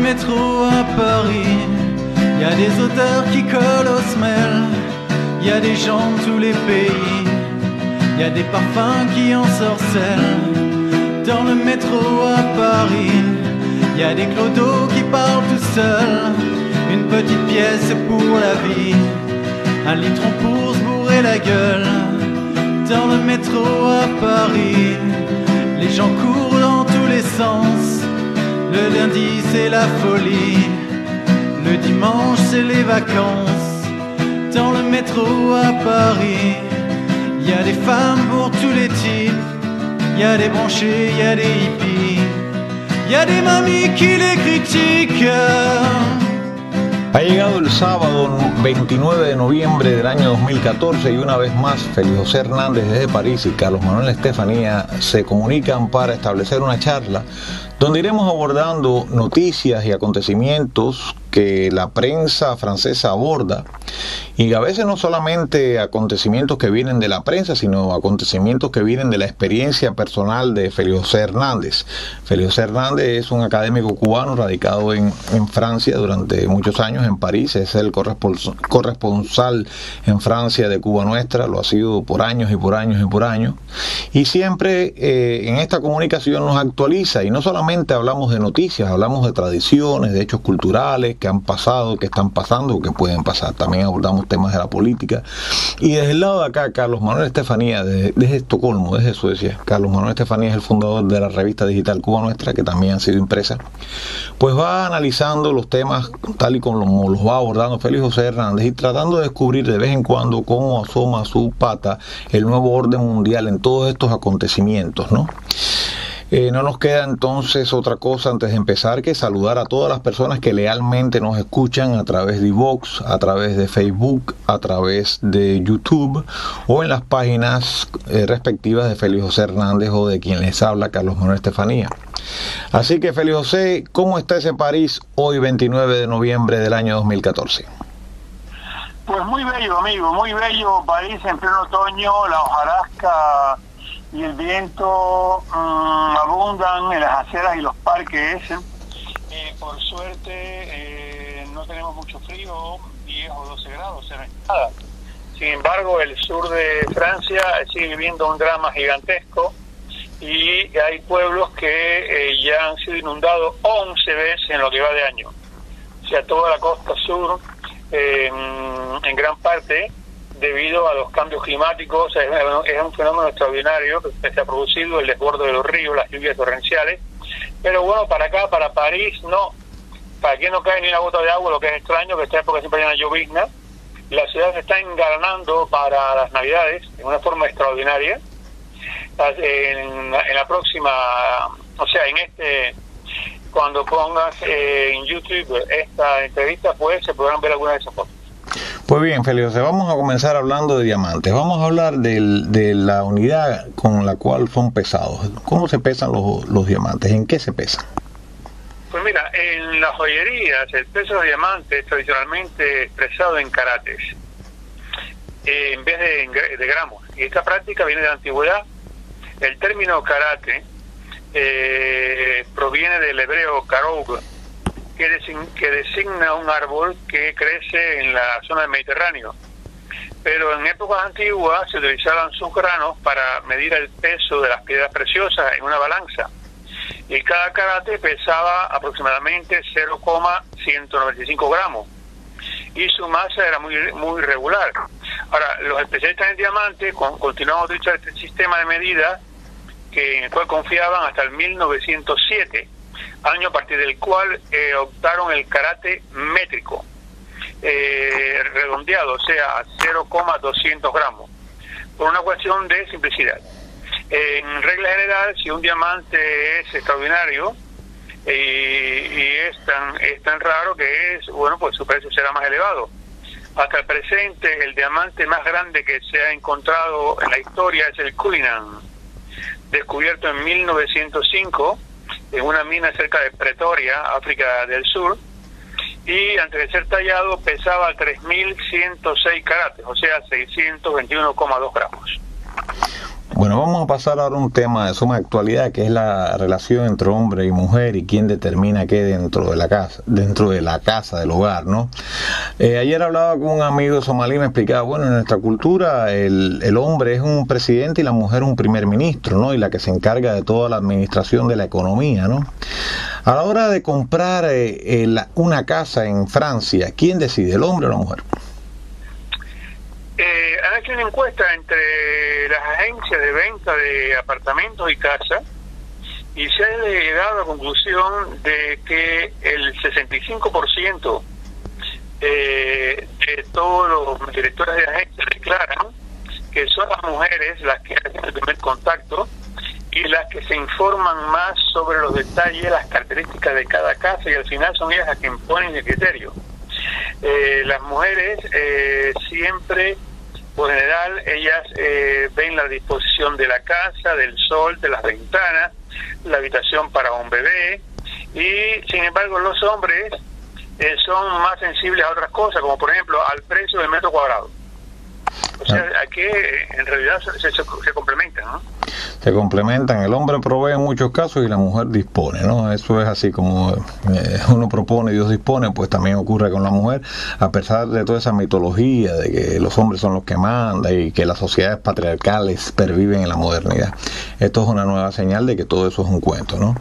métro à Paris, y a des odeurs qui collent aux semelles, y a des gens de tous les pays, y a des parfums qui ensorcellent. Dans le métro à Paris, y a des clodos qui parlent tout seuls. Une petite pièce pour la vie, un litron pour se bourrer la gueule. Dans le métro à Paris, les gens courent dans tous les sens. Le lundi c'est la folie, le dimanche c'est les vacances. Dans le métro à Paris, y a des femmes pour tous les types, y a des branchés, y a des hippies, y a des mamies qui les critiquent. Ha llegado el sábado 29 de noviembre del año 2014 y una vez más Félix José Hernández desde París y Carlos Manuel Estefanía se comunican para establecer una charla donde iremos abordando noticias y acontecimientos que la prensa francesa aborda, y a veces no solamente acontecimientos que vienen de la prensa, sino acontecimientos que vienen de la experiencia personal de Félix José Hernández. Félix José Hernández es un académico cubano radicado en Francia durante muchos años, en París, es el corresponsal en Francia de Cuba Nuestra, lo ha sido por años y por años y por años, y siempre en esta comunicación nos actualiza, y no solamente hablamos de noticias, hablamos de tradiciones, de hechos culturales que han pasado, que están pasando o que pueden pasar. También abordamos temas de la política. Y desde el lado de acá, Carlos Manuel Estefanía, desde Estocolmo, desde Suecia. Carlos Manuel Estefanía es el fundador de la revista digital Cuba Nuestra, que también ha sido impresa. Pues va analizando los temas tal y como los va abordando Félix José Hernández y tratando de descubrir de vez en cuando cómo asoma su pata el nuevo orden mundial en todos estos acontecimientos, ¿no? No nos queda entonces otra cosa antes de empezar que saludar a todas las personas que lealmente nos escuchan a través de iVoox, a través de Facebook, a través de YouTube o en las páginas respectivas de Félix José Hernández o de quien les habla, Carlos Manuel Estefanía. Así que Félix José, ¿cómo está ese París hoy 29 de noviembre del año 2014? Pues muy bello, amigo, muy bello París en pleno otoño, la hojarasca y el viento abundan en las aceras y los parques. Por suerte no tenemos mucho frío, 10 o 12 grados en nada. Sin embargo, el sur de Francia sigue viviendo un drama gigantesco y hay pueblos que ya han sido inundados 11 veces en lo que va de año. O sea, toda la costa sur, en gran parte, debido a los cambios climáticos, es un fenómeno extraordinario que se ha producido, el desborde de los ríos, las lluvias torrenciales. Pero bueno, para acá, para París, no. Para aquí no cae ni una gota de agua, lo que es extraño, que esta época siempre hay una llovizna. La ciudad se está engalanando para las Navidades de una forma extraordinaria. En la próxima, o sea, cuando pongas en YouTube esta entrevista, pues se podrán ver algunas de esas fotos. Pues bien, Félix José, vamos a comenzar hablando de diamantes. Vamos a hablar de la unidad con la cual son pesados. ¿Cómo se pesan los diamantes? ¿En qué se pesan? Pues mira, en las joyerías el peso de diamantes es tradicionalmente expresado en carates, en vez de gramos. Y esta práctica viene de la antigüedad. El término karate proviene del hebreo karoug, que designa un árbol que crece en la zona del Mediterráneo. Pero en épocas antiguas se utilizaban sus granos para medir el peso de las piedras preciosas en una balanza. Y cada karate pesaba aproximadamente 0,195 gramos. Y su masa era muy regular. Ahora, los especialistas en diamantes continuaban utilizando este sistema de medida en el cual confiaban hasta el 1907. Año a partir del cual optaron el karate métrico, redondeado, o sea, 0,200 gramos, por una cuestión de simplicidad. En regla general, si un diamante es extraordinario y es tan raro que bueno, pues su precio será más elevado. Hasta el presente, el diamante más grande que se ha encontrado en la historia es el Cullinan, descubierto en 1905, en una mina cerca de Pretoria, África del Sur, y antes de ser tallado pesaba 3.106 carates, o sea, 621,2 gramos. Bueno, vamos a pasar ahora a un tema de suma actualidad, que es la relación entre hombre y mujer y quién determina qué dentro de la casa, del hogar, ¿no? Ayer hablaba con un amigo somalí, me explicaba, bueno, en nuestra cultura el hombre es un presidente y la mujer un primer ministro, ¿no? Y la que se encarga de toda la administración de la economía, ¿no? A la hora de comprar una casa en Francia, ¿quién decide, el hombre o la mujer? Han hecho una encuesta entre las agencias de venta de apartamentos y casas y se ha llegado a la conclusión de que el 65% de todos los directores de agencias declaran que son las mujeres las que hacen el primer contacto y las que se informan más sobre los detalles, las características de cada casa, y al final son ellas las que imponen el criterio. Las mujeres siempre, por general, ellas ven la disposición de la casa, del sol, de las ventanas, la habitación para un bebé, y sin embargo los hombres son más sensibles a otras cosas, como por ejemplo al precio del metro cuadrado. O sea, aquí en realidad se complementan, ¿no? Se complementan, el hombre provee en muchos casos y la mujer dispone, ¿no? Eso es así como uno propone y Dios dispone, pues también ocurre con la mujer, a pesar de toda esa mitología de que los hombres son los que mandan y que las sociedades patriarcales perviven en la modernidad. Esto es una nueva señal de que todo eso es un cuento, ¿no?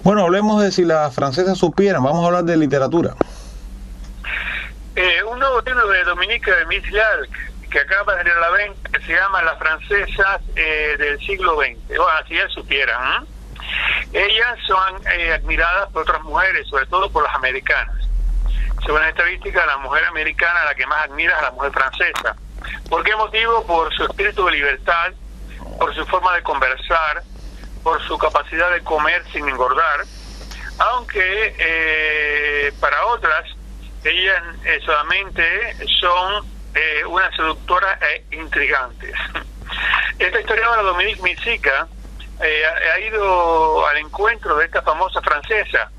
Bueno, hablemos de si las francesas supieran, vamos a hablar de literatura. Un nuevo libro de Dominique Mislarc, que acaba de salir a la venta, que se llama Las francesas del siglo XX. Bueno, si ellas supieran, ellas son admiradas por otras mujeres, sobre todo por las americanas. Según la estadística, la mujer americana la que más admira es a la mujer francesa. ¿Por qué motivo? Por su espíritu de libertad, por su forma de conversar, por su capacidad de comer sin engordar, aunque para otras, ellas solamente son unas seductoras e intrigantes. Esta historiadora Dominique Mislarc ha ido al encuentro de esta famosa francesa.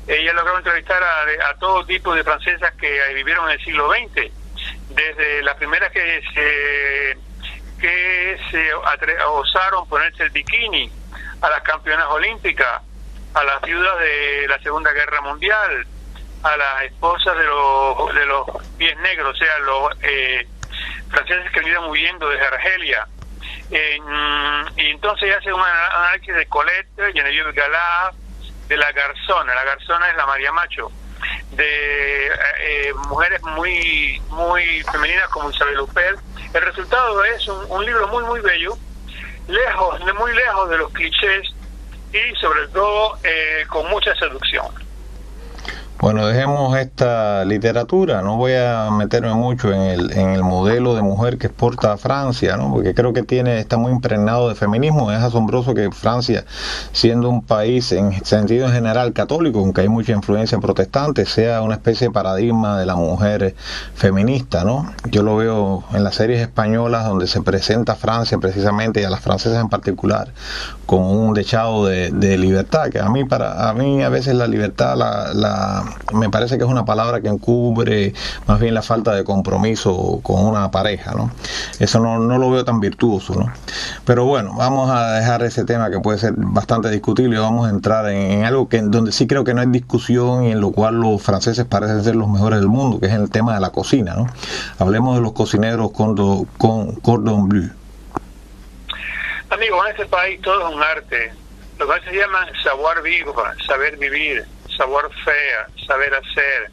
Ella logró entrevistar a todo tipo de francesas que vivieron en el siglo XX, desde las primeras que se osaron ponerse el bikini, a las campeonas olímpicas, a las viudas de la Segunda Guerra Mundial, a las esposas de los pies negros, o sea, los franceses que vivían huyendo desde Argelia. Y entonces hace un análisis de Colette, Geneviève Galas, de la Garzona. La Garzona es la María Macho, de mujeres muy femeninas como Isabelle Huppert. El resultado es un libro muy bello, muy lejos de los clichés y sobre todo con mucha seducción. Bueno, dejemos esta literatura, no voy a meterme mucho en el modelo de mujer que exporta a Francia, ¿no? Porque creo que está muy impregnado de feminismo. Es asombroso que Francia, siendo un país en sentido general católico, aunque hay mucha influencia protestante, sea una especie de paradigma de la mujer feminista, ¿no? Yo lo veo en las series españolas donde se presenta a Francia precisamente, y a las francesas en particular, como un dechado de libertad, que a mí a veces la libertad me parece que es una palabra que encubre más bien la falta de compromiso con una pareja, ¿no? Eso no lo veo tan virtuoso, ¿no? Pero bueno, vamos a dejar ese tema que puede ser bastante discutible y vamos a entrar en algo donde sí creo que no hay discusión y en lo cual los franceses parecen ser los mejores del mundo, que es el tema de la cocina, ¿no? Hablemos de los cocineros con cordon bleu. Amigo, en este país todo es un arte. Lo que se llama savoir-vivre, saber vivir, savoir-faire, saber hacer,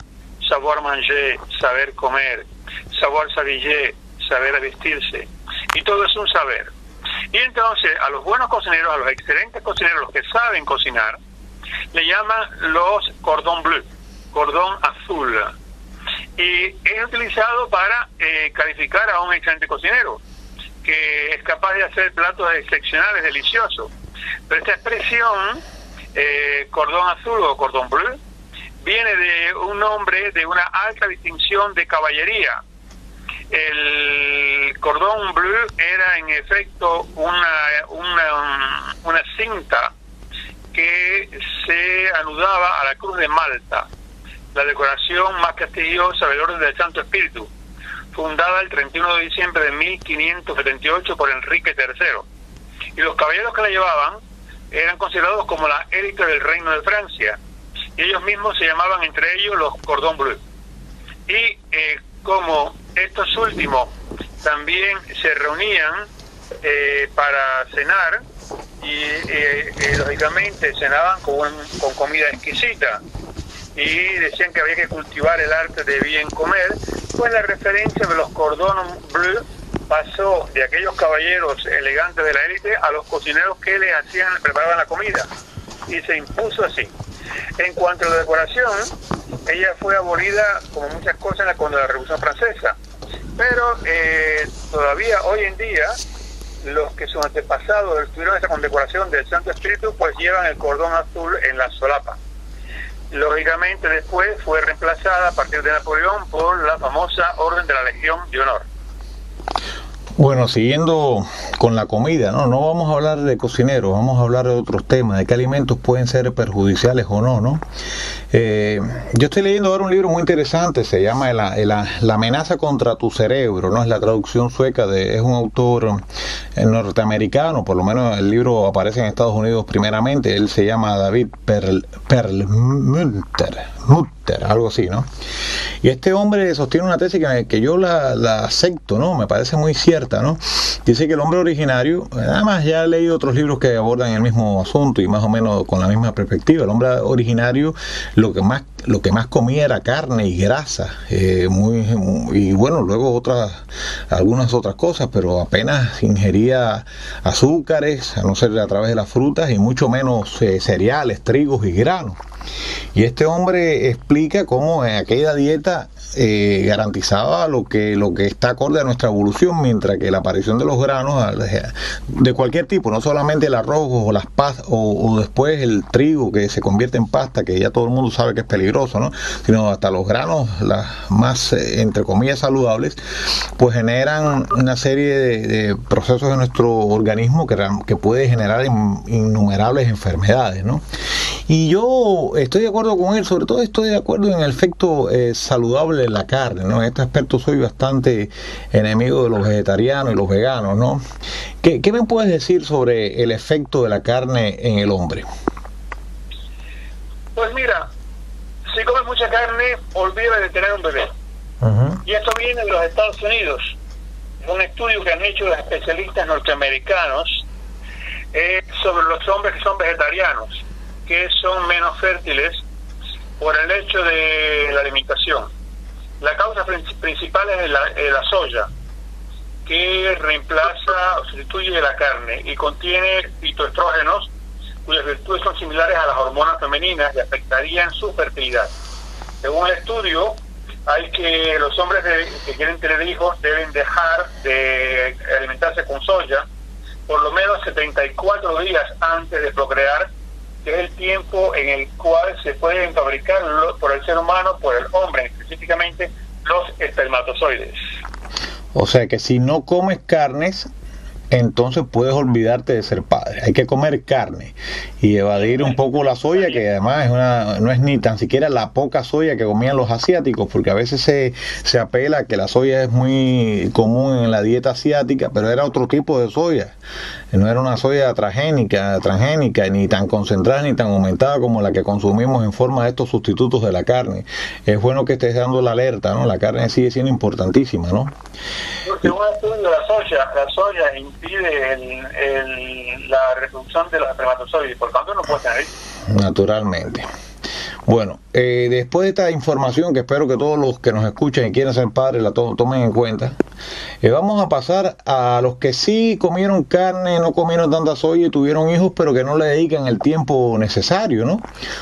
savoir-manger, saber comer, savoir-s'habiller, saber vestirse. Y todo es un saber. Y entonces a los buenos cocineros, a los excelentes cocineros, los que saben cocinar, le llaman los cordon bleu, cordón azul. Y es utilizado para calificar a un excelente cocinero, que es capaz de hacer platos excepcionales, deliciosos. Pero esta expresión, cordón azul o cordón bleu, viene de un nombre de una alta distinción de caballería. El cordón bleu era en efecto una cinta que se anudaba a la cruz de Malta, la decoración más prestigiosa del Orden del Santo Espíritu, fundada el 31 de diciembre de 1578 por Enrique III. y los caballeros que la llevaban eran considerados como la élite del reino de Francia, y ellos mismos se llamaban entre ellos los cordon bleu. Y como estos últimos también se reunían para cenar, y lógicamente cenaban con comida exquisita, y decían que había que cultivar el arte de bien comer, pues la referencia de los cordon bleu pasó de aquellos caballeros elegantes de la élite a los cocineros que preparaban la comida, y se impuso así. En cuanto a la decoración, ella fue abolida como muchas cosas cuando la Revolución Francesa, pero todavía hoy en día los que sus antepasados tuvieron esa condecoración del Santo Espíritu, pues llevan el cordón azul en la solapa. Lógicamente después fue reemplazada a partir de Napoleón por la famosa Orden de la Legión de Honor. Bueno, siguiendo con la comida, no vamos a hablar de cocineros, vamos a hablar de otros temas, de qué alimentos pueden ser perjudiciales o no, ¿no? Yo estoy leyendo ahora un libro muy interesante, se llama La amenaza contra tu cerebro, ¿no? Es la traducción sueca, es un autor norteamericano, por lo menos el libro aparece en Estados Unidos primeramente, él se llama David Perlmutter, algo así, ¿no? Y este hombre sostiene una tesis que yo la acepto, ¿no? Me parece muy cierta, ¿no? Dice que el hombre originario, además ya he leído otros libros que abordan el mismo asunto y más o menos con la misma perspectiva. El hombre originario lo que más comía era carne y grasa, y bueno, luego algunas otras cosas, pero apenas ingería azúcares, a no ser a través de las frutas, y mucho menos cereales, trigos y granos. Y este hombre explica cómo aquella dieta garantizaba lo que está acorde a nuestra evolución, mientras que la aparición de los granos de cualquier tipo, no solamente el arroz o las pastas o después el trigo que se convierte en pasta, que ya todo el mundo sabe que es peligroso, ¿no? Sino hasta los granos, las más entre comillas saludables, pues generan una serie de procesos en nuestro organismo que puede generar innumerables enfermedades, ¿no? Y yo estoy de acuerdo con él, sobre todo estoy de acuerdo en el efecto saludable de la carne, ¿no? En este aspecto soy bastante enemigo de los vegetarianos y los veganos, ¿no? ¿Qué me puedes decir sobre el efecto de la carne en el hombre? Pues mira, si comes mucha carne, olvida de tener un bebé. Y esto viene de los Estados Unidos. Un estudio que han hecho los especialistas norteamericanos sobre los hombres que son vegetarianos, que son menos fértiles por el hecho de la alimentación. La causa principal es la soya, que reemplaza o sustituye la carne y contiene fitoestrógenos cuyas virtudes son similares a las hormonas femeninas y afectarían su fertilidad. Según el estudio, los hombres que quieren tener hijos deben dejar de alimentarse con soya por lo menos 74 días antes de procrear, que es el tiempo en el cual se pueden fabricar por el ser humano, por el hombre específicamente, los espermatozoides. O sea que si no comes carnes, entonces puedes olvidarte de ser padre. Hay que comer carne y evadir un poco la soya, que además no es ni tan siquiera la poca soya que comían los asiáticos, porque a veces se apela a que la soya es muy común en la dieta asiática, pero era otro tipo de soya. No era una soya transgénica, ni tan concentrada ni tan aumentada como la que consumimos en forma de estos sustitutos de la carne. Es bueno que estés dando la alerta, ¿no? La carne sigue siendo importantísima, ¿no? Porque un estudio de la soya impide la reproducción de los espermatozoides, por tanto no puede tener. Naturalmente. Bueno, después de esta información, que espero que todos los que nos escuchan y quieren ser padres la tomen en cuenta, vamos a pasar a los que sí comieron carne, no comieron tanta soya y tuvieron hijos, pero que no le dedican el tiempo necesario, ¿no?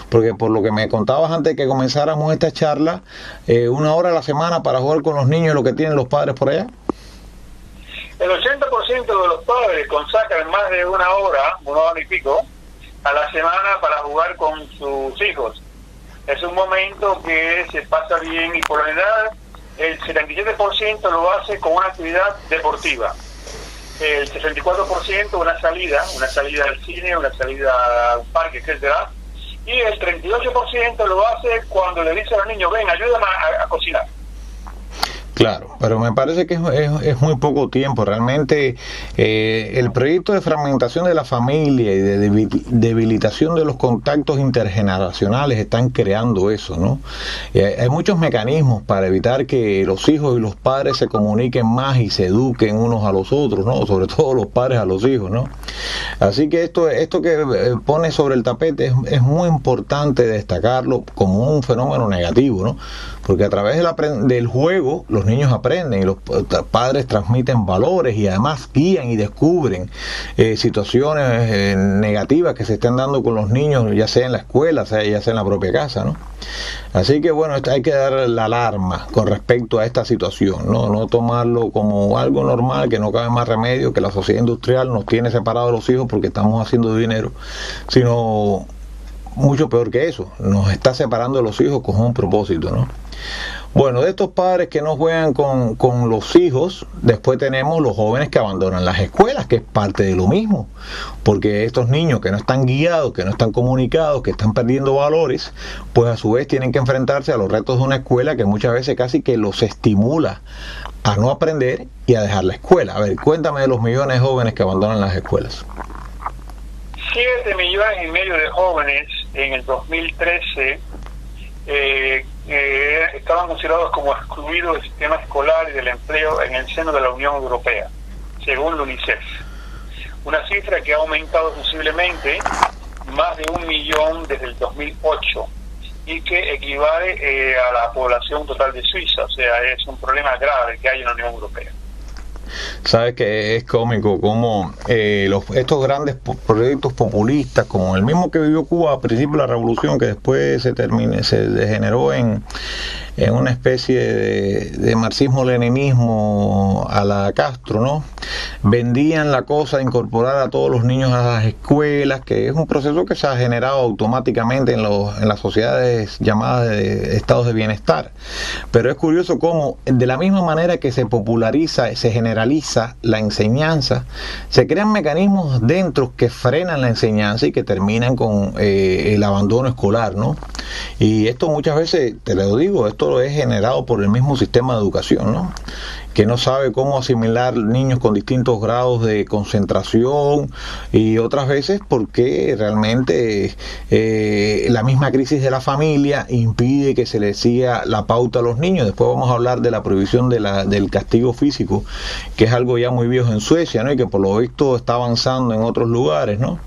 Porque por lo que me contabas antes de que comenzáramos esta charla, 1 hora a la semana para jugar con los niños es lo que tienen los padres por allá. El 80% de los padres consagran más de 1 hora, 1 hora y pico, a la semana para jugar con sus hijos. Es un momento que se pasa bien y por lo general el 77% lo hace con una actividad deportiva. El 64% una salida al cine, una salida a un parque, etcétera. Y el 38% lo hace cuando le dice a los niños, ven, ayúdame a cocinar. Claro, pero me parece que es muy poco tiempo. Realmente el proyecto de fragmentación de la familia y de debilitación de los contactos intergeneracionales están creando eso, ¿no? Hay muchos mecanismos para evitar que los hijos y los padres se comuniquen más y se eduquen unos a los otros, ¿no? Sobre todo los padres a los hijos, ¿no? Así que esto que pone sobre el tapete es muy importante destacarlo como un fenómeno negativo, ¿no? Porque a través del juego los niños aprenden y los padres transmiten valores y además guían y descubren situaciones negativas que se están dando con los niños, ya sea en la escuela, ya sea en la propia casa, ¿no? Así que bueno, hay que dar la alarma con respecto a esta situación, no tomarlo como algo normal, que no cabe más remedio, que la sociedad industrial nos tiene separados los hijos porque estamos haciendo dinero, sino mucho peor que eso, nos está separando de los hijos con un propósito, ¿no? Bueno, de estos padres que no juegan con los hijos, después tenemos los jóvenes que abandonan las escuelas, que es parte de lo mismo, porque estos niños que no están guiados, que no están comunicados, que están perdiendo valores, pues a su vez tienen que enfrentarse a los retos de una escuela que muchas veces casi que los estimula a no aprender y a dejar la escuela. A ver, cuéntame de los millones de jóvenes que abandonan las escuelas. 7,5 millones de jóvenes en el 2013 estaban considerados como excluidos del sistema escolar y del empleo en el seno de la Unión Europea, según la UNICEF. Una cifra que ha aumentado sensiblemente, más de 1 millón desde el 2008, y que equivale a la población total de Suiza. O sea, es un problema grave que hay en la Unión Europea. Sabes que es cómico como estos grandes proyectos populistas, como el mismo que vivió Cuba a principio de la revolución, que después se degeneró en una especie de marxismo-leninismo a la Castro, ¿no? Vendían la cosa de incorporar a todos los niños a las escuelas, que es un proceso que se ha generado automáticamente en las sociedades llamadas de estados de bienestar. Pero es curioso cómo, de la misma manera que se populariza, se generaliza la enseñanza, se crean mecanismos dentro que frenan la enseñanza y que terminan con el abandono escolar, ¿no? Y esto muchas veces, te lo digo, esto es generado por el mismo sistema de educación, ¿no? Que no sabe cómo asimilar niños con distintos grados de concentración, y otras veces porque realmente la misma crisis de la familia impide que se les siga la pauta a los niños. Después vamos a hablar de la prohibición del castigo físico, que es algo ya muy viejo en Suecia, ¿no? Y que por lo visto está avanzando en otros lugares, ¿no?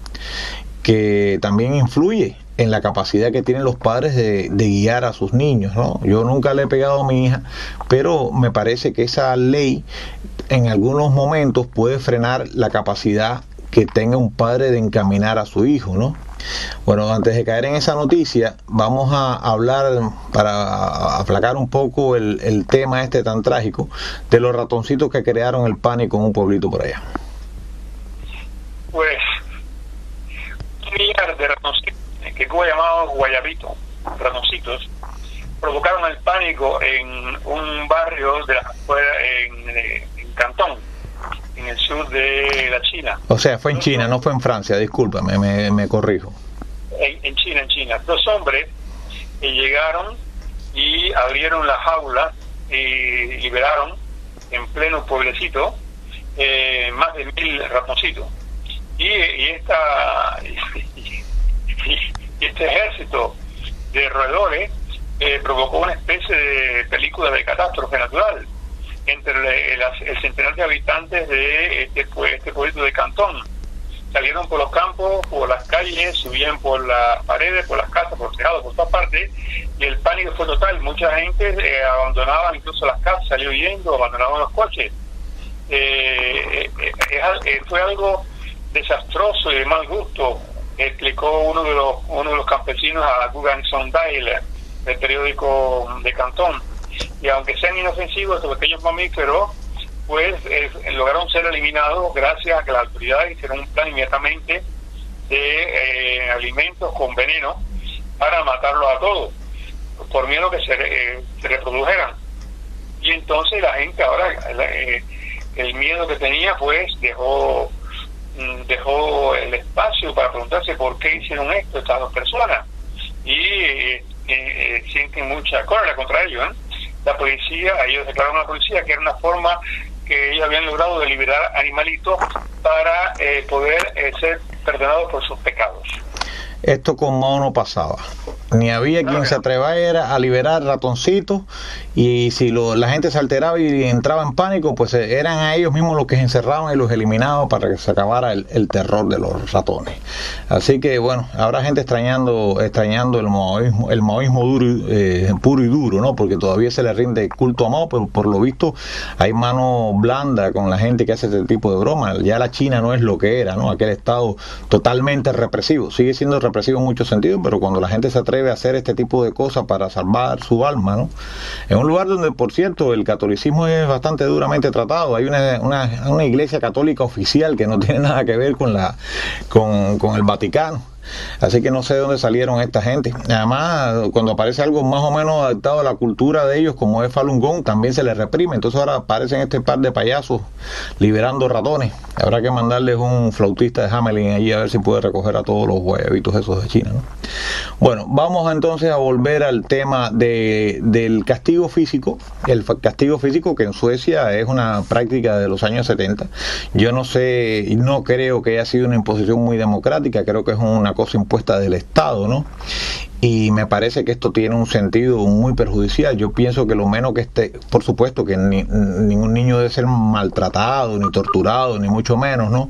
Que también influye en la capacidad que tienen los padres de guiar a sus niños, ¿no? Yo nunca le he pegado a mi hija, pero me parece que esa ley en algunos momentos puede frenar la capacidad que tenga un padre de encaminar a su hijo, ¿no? Bueno, antes de caer en esa noticia, vamos a hablar, para aplacar un poco el tema este tan trágico, de los ratoncitos que crearon el pánico en un pueblito por allá. Pues, un millar de ratoncitos, que Cuba llamado guayabito, ratoncitos, provocaron el pánico en un barrio de las afueras en Cantón, en el sur de la China. O sea, fue en China, no fue en Francia, discúlpame, me corrijo. En China. 2 hombres llegaron y abrieron la jaula y liberaron en pleno pueblecito más de 1.000 ratoncitos. Y este ejército de roedores provocó una especie de película de catástrofe natural entre el centenar de habitantes de este pueblito de Cantón. Salieron por los campos, por las calles, subían por las paredes, por las casas, por los tejados, por todas partes, y el pánico fue total. Mucha gente abandonaba incluso las casas, salió huyendo, abandonaban los coches. Fue algo desastroso y de mal gusto, explicó uno de los campesinos a Gugan Sondale, del periódico de Cantón. Y aunque sean inofensivos estos pequeños mamíferos, pues lograron ser eliminados gracias a que las autoridades hicieron un plan inmediatamente de alimentos con veneno para matarlos a todos, por miedo que se reprodujeran. Y entonces la gente ahora, el miedo que tenía, pues dejó el espacio para preguntarse por qué hicieron esto estas 2 personas, y sienten mucha cólera contra ellos, la policía, ellos declararon a la policía que era una forma que ellos habían logrado de liberar animalitos para poder ser perdonados por sus pecados. Esto con Mao no pasaba. Ni había quien se atrevara a liberar ratoncitos, y si la gente se alteraba y entraba en pánico, pues eran a ellos mismos los que se encerraban y los eliminaban para que se acabara el terror de los ratones. Así que bueno, habrá gente extrañando el maoísmo duro, puro y duro, ¿no? Porque todavía se le rinde culto a Mao, pero por lo visto hay mano blanda con la gente que hace este tipo de bromas. Ya la China no es lo que era, ¿no? Aquel estado totalmente represivo. Sigue siendo represivo en muchos sentidos, pero cuando la gente se atreve a hacer este tipo de cosas para salvar su alma, ¿no? En un lugar donde, por cierto, el catolicismo es bastante duramente tratado. Hay una iglesia católica oficial que no tiene nada que ver con el Vaticano. Así que no sé de dónde salieron esta gente. Además, cuando aparece algo más o menos adaptado a la cultura de ellos, como es Falun Gong, también se les reprime. Entonces ahora aparecen este par de payasos liberando ratones. Habrá que mandarles un flautista de Hamelin allí a ver si puede recoger a todos los guayabitos esos de China, ¿no? Bueno, vamos entonces a volver al tema del castigo físico. El castigo físico, que en Suecia es una práctica de los años 70. Yo no sé, no creo que haya sido una imposición muy democrática. Creo que es una cosa impuesta del Estado, ¿no? Y me parece que esto tiene un sentido muy perjudicial. Yo pienso que lo menos que por supuesto que ningún niño debe ser maltratado, ni torturado, ni mucho menos, ¿no?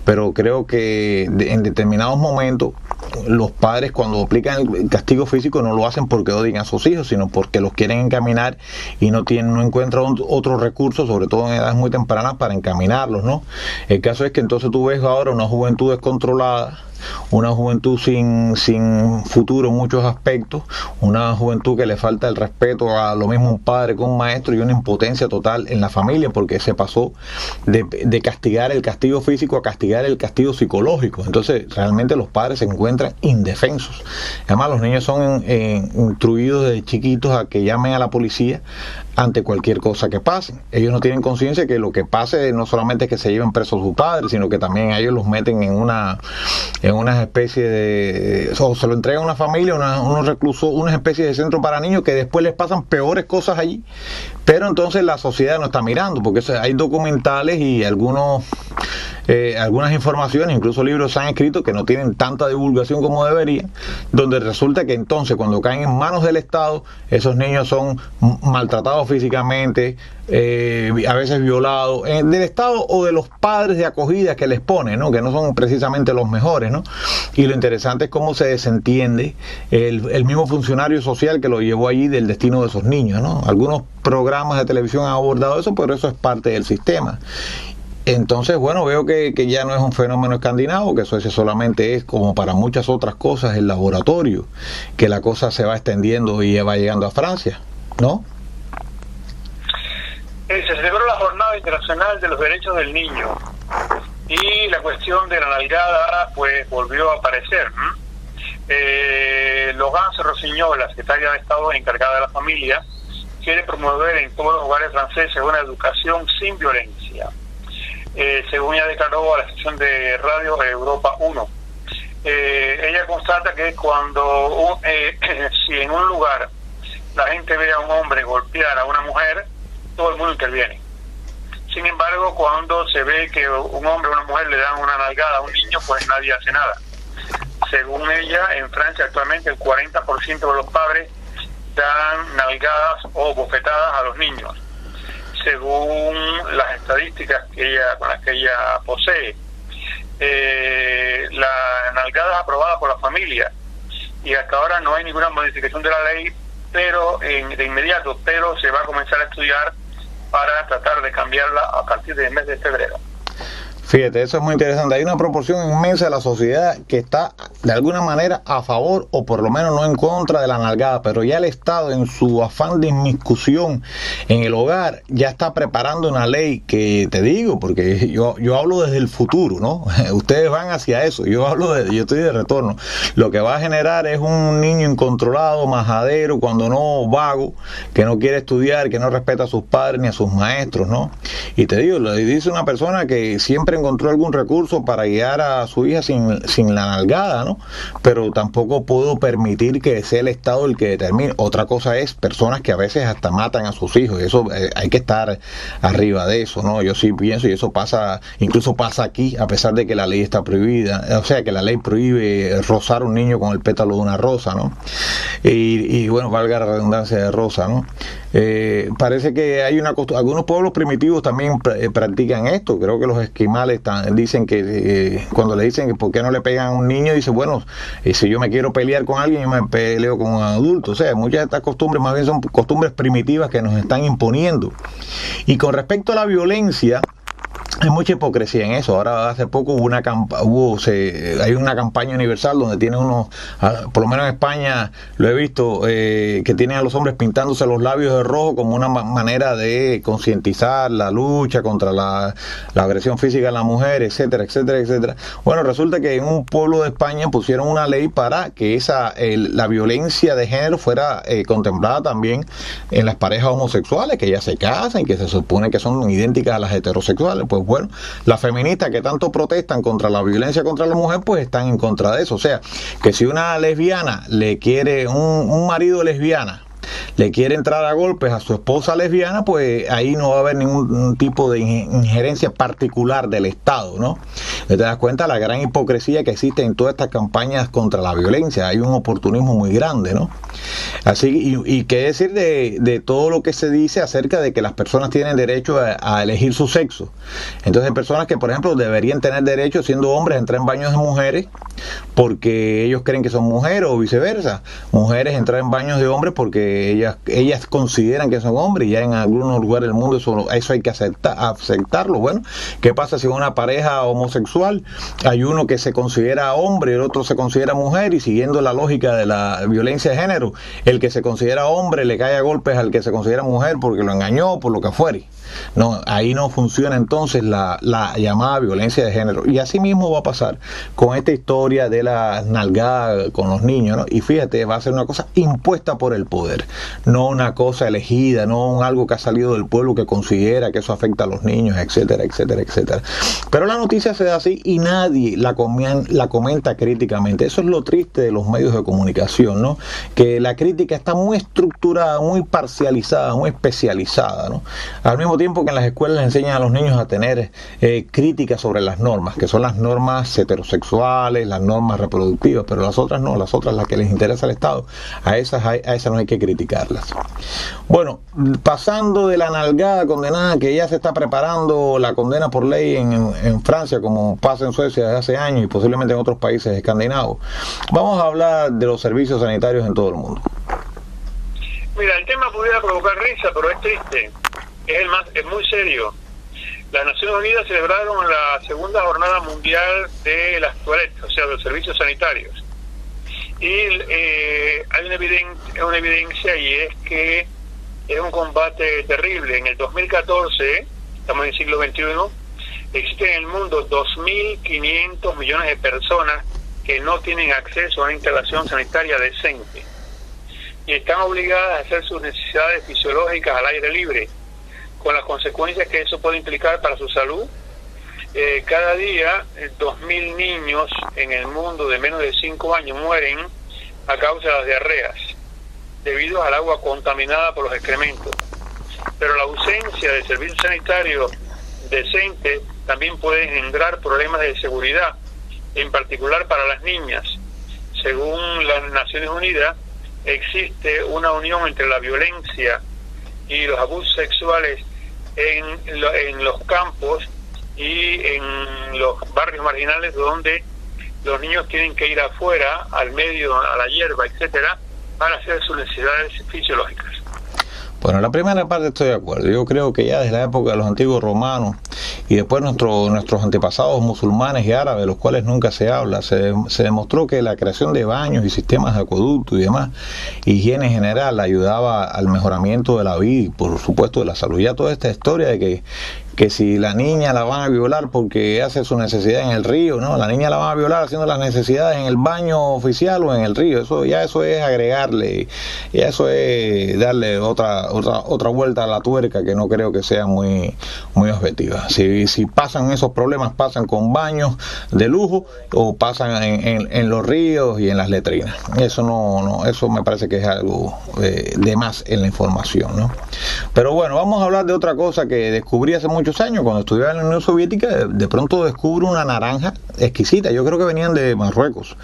Pero creo que en determinados momentos los padres, cuando aplican el castigo físico, no lo hacen porque odien a sus hijos, sino porque los quieren encaminar y no encuentran otros recursos, sobre todo en edades muy tempranas, para encaminarlos, ¿no? El caso es que entonces tú ves ahora una juventud descontrolada, una juventud sin futuro en muchos aspectos, una juventud que le falta el respeto a lo mismo un padre que un maestro, y una impotencia total en la familia, porque se pasó de castigar el castigo físico a castigar el castigo psicológico. Entonces realmente los padres se encuentran indefensos. Además, los niños son instruidos desde chiquitos a que llamen a la policía ante cualquier cosa que pase. Ellos no tienen conciencia que lo que pase no solamente es que se lleven presos sus padres, sino que también a ellos los meten en una especie de, o se lo entregan a una familia, unos reclusos, una especie de centro para niños, que después les pasan peores cosas allí, pero entonces la sociedad no está mirando, porque hay documentales y algunas informaciones, incluso libros se han escrito que no tienen tanta divulgación como deberían, donde resulta que entonces cuando caen en manos del Estado, esos niños son maltratados físicamente, a veces violados, del Estado o de los padres de acogida que les ponen, ¿no? Que no son precisamente los mejores, ¿no? Y lo interesante es cómo se desentiende el mismo funcionario social que lo llevó allí del destino de esos niños, ¿no? Algunos programas de televisión han abordado eso, pero eso es parte del sistema. Entonces, bueno, veo que ya no es un fenómeno escandinavo, que Suecia solamente es, como para muchas otras cosas, el laboratorio, que la cosa se va extendiendo y va llegando a Francia, ¿no? Se celebró la Jornada Internacional de los Derechos del Niño y la cuestión de la nalgada pues volvió a aparecer. Laurence Rossignol, la secretaria de Estado encargada de la familia, quiere promover en todos los hogares franceses una educación sin violencia. Según ella declaró a la sección de Radio Europa 1. Ella constata que cuando si en un lugar la gente ve a un hombre golpear a una mujer, todo el mundo interviene. Sin embargo, cuando se ve que un hombre o una mujer le dan una nalgada a un niño, pues nadie hace nada. Según ella, en Francia actualmente el 40% de los padres dan nalgadas o bofetadas a los niños. Según las estadísticas con las que ella posee, la nalgada es aprobada por la familia y hasta ahora no hay ninguna modificación de la ley, pero de inmediato, pero se va a comenzar a estudiar para tratar de cambiarla a partir del mes de febrero. Fíjate, eso es muy interesante. Hay una proporción inmensa de la sociedad que está de alguna manera a favor o por lo menos no en contra de la nalgada, pero ya el Estado, en su afán de inmiscusión en el hogar, ya está preparando una ley que, te digo, porque yo hablo desde el futuro, ¿no? Ustedes van hacia eso, yo estoy de retorno. Lo que va a generar es un niño incontrolado, majadero, cuando no vago, que no quiere estudiar, que no respeta a sus padres ni a sus maestros, ¿no? Y te digo, lo dice una persona que siempre encontró algún recurso para guiar a su hija sin la nalgada, ¿no? Pero tampoco puedo permitir que sea el Estado el que determine. Otra cosa es personas que a veces hasta matan a sus hijos, y eso hay que estar arriba de eso, ¿no? Yo sí pienso, y eso pasa, incluso pasa aquí, a pesar de que la ley está prohibida, o sea, que la ley prohíbe rozar a un niño con el pétalo de una rosa, ¿no? Y bueno, valga la redundancia de rosa, ¿no? Parece que hay algunos pueblos primitivos también practican esto. Creo que los esquimales dicen que cuando le dicen que por qué no le pegan a un niño, dice, bueno, si yo me quiero pelear con alguien, yo me peleo con un adulto. O sea, muchas de estas costumbres más bien son costumbres primitivas que nos están imponiendo. Y con respecto a la violencia, hay mucha hipocresía en eso. Ahora hace poco hay una campaña universal donde tiene unos, por lo menos en España lo he visto, que tienen a los hombres pintándose los labios de rojo como una manera de concientizar la lucha contra la agresión física a la mujer, etcétera, etcétera, etcétera. Bueno, resulta que en un pueblo de España pusieron una ley para que la violencia de género fuera contemplada también en las parejas homosexuales, que ya se casan y que se supone que son idénticas a las heterosexuales. Pues bueno, las feministas que tanto protestan contra la violencia contra la mujer, pues están en contra de eso. O sea, que si una lesbiana le quiere, un marido de lesbiana le quiere entrar a golpes a su esposa lesbiana, pues ahí no va a haber ningún tipo de injerencia particular del Estado, ¿no? Te das cuenta la gran hipocresía que existe en todas estas campañas contra la violencia. Hay un oportunismo muy grande, ¿no? Así, y qué decir de todo lo que se dice acerca de que las personas tienen derecho a elegir su sexo. Entonces hay personas que, por ejemplo, deberían tener derecho, siendo hombres, a entrar en baños de mujeres porque ellos creen que son mujeres, o viceversa. Mujeres entrar en baños de hombres porque ellas consideran que son hombres, y ya en algunos lugares del mundo eso hay que aceptarlo. Bueno, ¿qué pasa si en una pareja homosexual hay uno que se considera hombre y el otro se considera mujer? Y siguiendo la lógica de la violencia de género, el que se considera hombre le cae a golpes al que se considera mujer porque lo engañó, por lo que fuere. No, ahí no funciona entonces la llamada violencia de género. Y así mismo va a pasar con esta historia de la nalgada con los niños, ¿no? Y fíjate, va a ser una cosa impuesta por el poder, no una cosa elegida, no algo que ha salido del pueblo que considera que eso afecta a los niños, etcétera, etcétera, etcétera. Pero la noticia se da así y nadie la comenta críticamente. Eso es lo triste de los medios de comunicación, ¿no? Que la crítica está muy estructurada, muy parcializada, muy especializada, ¿no? Al mismo tiempo que en las escuelas les enseñan a los niños a tener críticas sobre las normas, que son las normas heterosexuales, las normas reproductivas, pero las otras no, las otras, las que les interesa al Estado, a esas no hay que criticarlas. Bueno, pasando de la nalgada condenada, que ya se está preparando la condena por ley en Francia, como pasa en Suecia desde hace años y posiblemente en otros países escandinavos, vamos a hablar de los servicios sanitarios en todo el mundo. Mira, el tema pudiera provocar risa, pero es triste. Es muy serio. Las Naciones Unidas celebraron la segunda jornada mundial de las toilettes, o sea, de los servicios sanitarios. Y hay una evidencia, y es que es un combate terrible. En el 2014, estamos en el siglo XXI, existen en el mundo 2.500 millones de personas que no tienen acceso a una instalación sanitaria decente y están obligadas a hacer sus necesidades fisiológicas al aire libre, con las consecuencias que eso puede implicar para su salud. Cada día 2.000 niños en el mundo de menos de 5 años mueren a causa de las diarreas debido al agua contaminada por los excrementos. Pero la ausencia de servicios sanitarios decentes también puede engendrar problemas de seguridad, en particular para las niñas. Según las Naciones Unidas, existe una unión entre la violencia y los abusos sexuales en los campos y en los barrios marginales, donde los niños tienen que ir afuera, al medio, a la hierba, etcétera, para hacer sus necesidades fisiológicas. Bueno, la primera parte estoy de acuerdo. Yo creo que ya desde la época de los antiguos romanos y después nuestros antepasados musulmanes y árabes, de los cuales nunca se habla, se demostró que la creación de baños y sistemas de acueducto y demás, higiene en general, ayudaba al mejoramiento de la vida y por supuesto de la salud. Ya toda esta historia de que que si la niña la van a violar porque hace su necesidad en el río, ¿no? La niña la van a violar haciendo las necesidades en el baño oficial o en el río. Eso es agregarle, ya eso es darle otra vuelta a la tuerca que no creo que sea muy objetiva. Si pasan esos problemas, pasan con baños de lujo o pasan en los ríos y en las letrinas. Eso me parece que es algo de más en la información, ¿no? Pero bueno, vamos a hablar de otra cosa que descubrí hace muchos años cuando estudiaba en la Unión Soviética. De pronto descubro una naranja exquisita, yo creo que venían de Marruecos,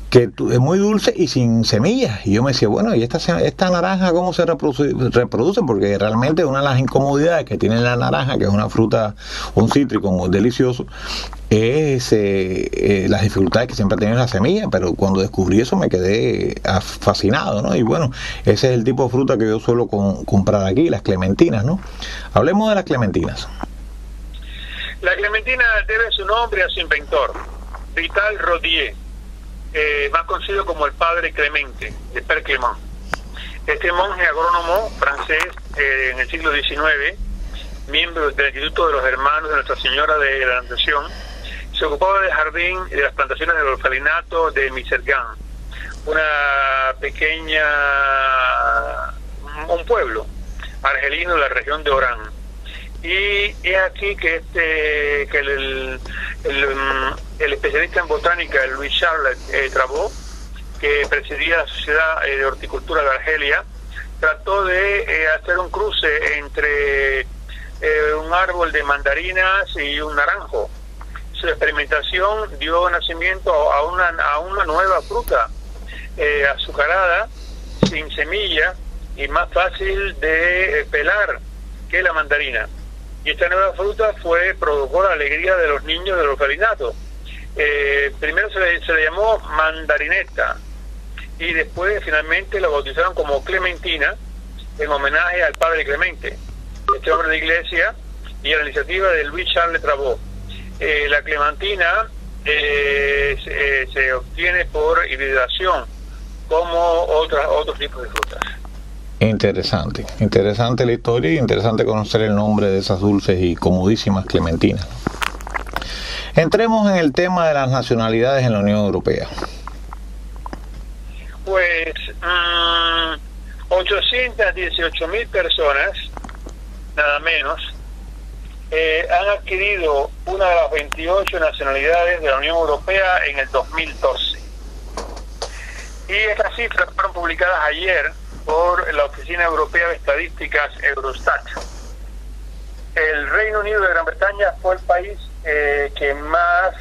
que es muy dulce y sin semillas. Y yo me decía, bueno, ¿y esta naranja cómo se reproduce? Porque realmente una de las incomodidades que tiene la naranja, que es una fruta, un cítrico muy delicioso, es las dificultades que siempre ha tenido la semilla. Pero cuando descubrí eso me quedé fascinado, ¿no? Y bueno, ese es el tipo de fruta que yo suelo comprar aquí, las clementinas, ¿no? Hablemos de las clementinas. La clementina debe su nombre a su inventor, Vital Rodier, más conocido como el padre Clemente, de Père Clément. Este monje agrónomo francés en el siglo XIX, miembro del Instituto de los Hermanos de Nuestra Señora de la Anunciación, se ocupaba del jardín y de las plantaciones del orfelinato de Misergan, un pueblo argelino de la región de Orán. Y es aquí que el especialista en botánica, Louis-Charles Travaux, que presidía la Sociedad de Horticultura de Argelia, trató de hacer un cruce entre un árbol de mandarinas y un naranjo. Su experimentación dio nacimiento a una nueva fruta azucarada, sin semilla y más fácil de pelar que la mandarina. Y esta nueva fruta provocó la alegría de los niños del orfelinato. Primero se le llamó mandarineta y después finalmente lo bautizaron como clementina en homenaje al padre Clemente, este hombre de iglesia, y a la iniciativa de Louis-Charles Travaux. La clementina se obtiene por hibridación como otros tipos de frutas. Interesante la historia y interesante conocer el nombre de esas dulces y comodísimas clementinas. Entremos en el tema de las nacionalidades en la Unión Europea. Pues 818.000 personas, nada menos, han adquirido una de las 28 nacionalidades de la Unión Europea en el 2012. Y estas cifras fueron publicadas ayer por la Oficina Europea de Estadísticas, Eurostat. El Reino Unido de Gran Bretaña fue el país que más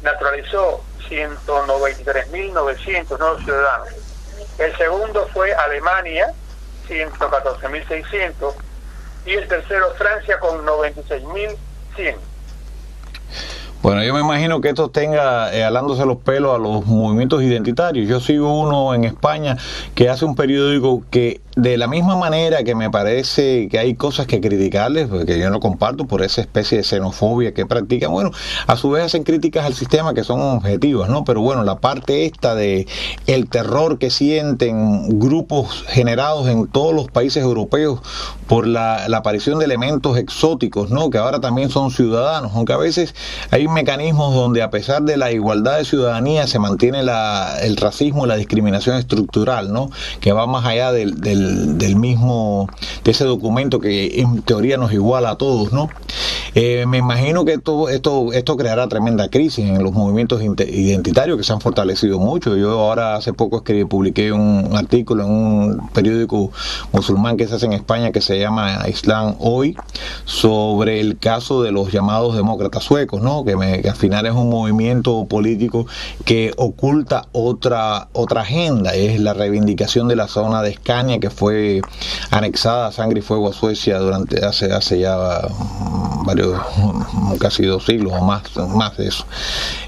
naturalizó 193.900 nuevos ciudadanos. El segundo fue Alemania, 114.600, y el tercero Francia con 96.100. Bueno, yo me imagino que esto tenga alándose los pelos a los movimientos identitarios. Yo sigo uno en España que hace un periódico que, de la misma manera que me parece que hay cosas que criticarles, porque yo no comparto por esa especie de xenofobia que practican, bueno, a su vez hacen críticas al sistema que son objetivas, ¿no? Pero bueno, la parte esta de el terror que sienten grupos generados en todos los países europeos por la aparición de elementos exóticos, ¿no? Que ahora también son ciudadanos, aunque a veces hay mecanismos donde, a pesar de la igualdad de ciudadanía, se mantiene el racismo y la discriminación estructural, ¿no? Que va más allá de ese documento que en teoría nos iguala a todos, ¿no? Me imagino que esto creará tremenda crisis en los movimientos identitarios que se han fortalecido mucho. Yo ahora hace poco publiqué un artículo en un periódico musulmán que se hace en España que se llama Islam Hoy, sobre el caso de los llamados demócratas suecos, ¿no? Que al final es un movimiento político que oculta otra agenda, es la reivindicación de la zona de Escania, que fue anexada a sangre y fuego a Suecia hace ya casi 2 siglos o más de eso.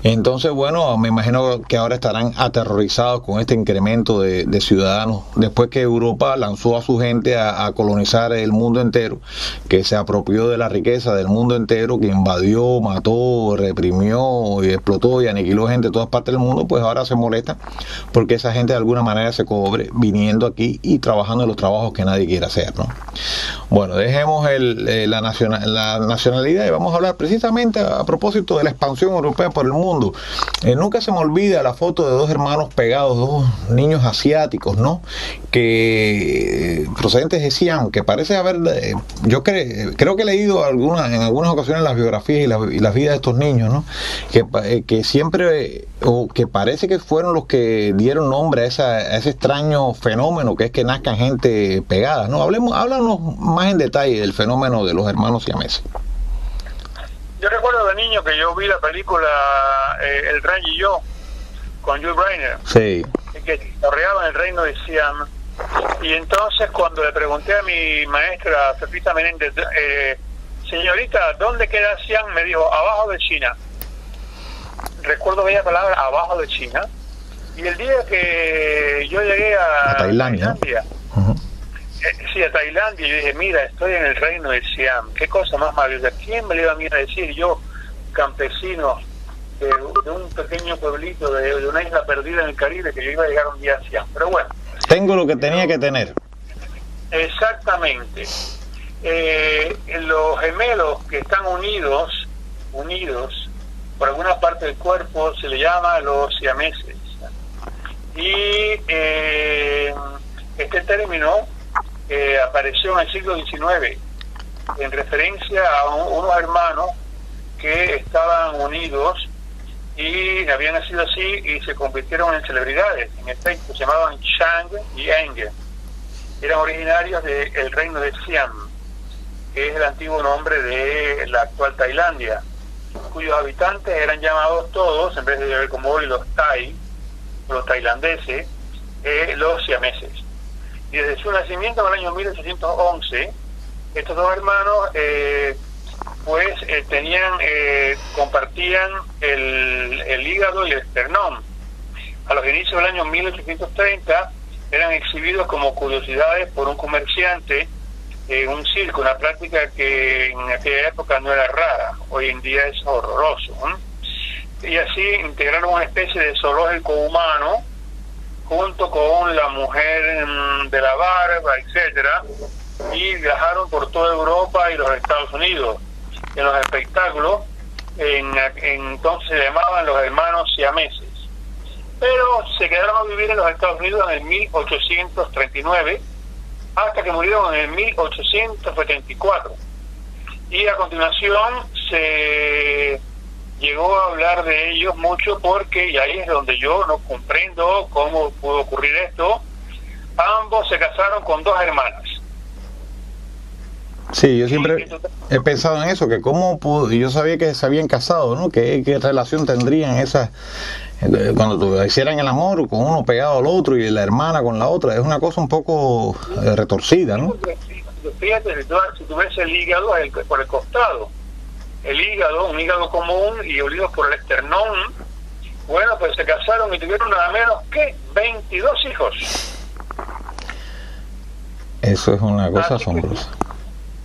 Entonces, bueno, me imagino que ahora estarán aterrorizados con este incremento de ciudadanos, después que Europa lanzó a su gente a colonizar el mundo entero, que se apropió de la riqueza del mundo entero, que invadió, mató, reprimió y explotó y aniquiló gente de todas partes del mundo. Pues ahora se molesta porque esa gente de alguna manera se cobre viniendo aquí y trabajando en los trabajos que nadie quiere hacer, ¿no? Bueno, dejemos la nacionalidad y vamos a hablar precisamente a propósito de la expansión europea por el mundo. Nunca se me olvida la foto de dos hermanos pegados, dos niños asiáticos, ¿no? Que procedentes de Siam, que parece haber, yo creo que he leído en algunas ocasiones las biografías y las vidas de estos niños, ¿no? Que siempre, o que parece que fueron los que dieron nombre a ese extraño fenómeno que es que nazcan gente pegada, ¿no? Háblanos más en detalle del fenómeno de los hermanos siameses. Yo recuerdo de niño que yo vi la película El Rey y yo, con Jules Briner, sí, que desarrollaba en el reino de Siam. Y entonces cuando le pregunté a mi maestra, Pepita Menéndez, señorita, ¿dónde queda Siam? Me dijo, abajo de China. Recuerdo aquella palabra, abajo de China. Y el día que yo llegué a Tailandia, uh-huh. Sí, a Tailandia, yo dije, mira, estoy en el reino de Siam, qué cosa más maravillosa. ¿Quién me le iba a venir a decir? Yo, campesino de un pequeño pueblito, de una isla perdida en el Caribe, que yo iba a llegar un día a Siam. Pero bueno. Tengo lo que tenía que tener. Exactamente. Los gemelos que están unidos por alguna parte del cuerpo, se le llama los siameses. Y este término apareció en el siglo XIX en referencia a unos hermanos que estaban unidos y habían nacido así y se convirtieron en celebridades. En efecto, se llamaban Chang y Eng. Eran originarios del reino de Siam, que es el antiguo nombre de la actual Tailandia, cuyos habitantes eran llamados todos, en vez de ver como hoy los Thai, los tailandeses, los siameses. Y desde su nacimiento en el año 1811, estos dos hermanos compartían el hígado y el esternón. A los inicios del año 1830 eran exhibidos como curiosidades por un comerciante en un circo, una práctica que en aquella época no era rara, hoy en día es horroroso, ¿eh? Y así integraron una especie de zoológico humano junto con la mujer de la barba, etcétera, y viajaron por toda Europa y los Estados Unidos. En los espectáculos, entonces se llamaban los hermanos siameses, pero se quedaron a vivir en los Estados Unidos en el 1839 hasta que murieron en el 1874, y a continuación se llegó a hablar de ellos mucho porque, y ahí es donde yo no comprendo cómo pudo ocurrir esto, ambos se casaron con dos hermanas. Sí, yo siempre he pensado en eso, que cómo pudo, yo sabía que se habían casado, ¿no? ¿Qué relación tendrían esas, cuando hicieran el amor con uno pegado al otro y la hermana con la otra? Es una cosa un poco retorcida, ¿no? Fíjate, si tú ves el hígado por el costado, el hígado, un hígado común y unidos por el esternón, bueno, pues se casaron y tuvieron nada menos que 22 hijos. Eso es una cosa asombrosa.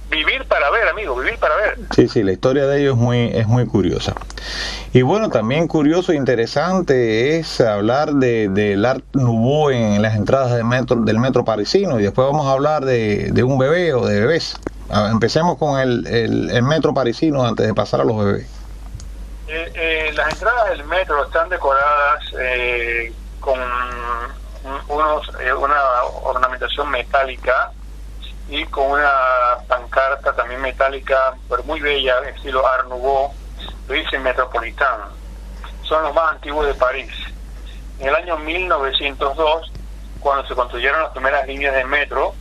Vivir para ver, amigo, vivir para ver. Sí, la historia de ellos es muy curiosa. Y bueno, también curioso e interesante es hablar del Art Nouveau en las entradas del metro parisino, y después vamos a hablar de un bebé o de bebés. Empecemos con el metro parisino antes de pasar a los bebés. Las entradas del metro están decoradas con una ornamentación metálica y con una pancarta también metálica, pero muy bella, estilo Art Nouveau, lo dice Metropolitan. Son los más antiguos de París. En el año 1902, cuando se construyeron las primeras líneas de metro,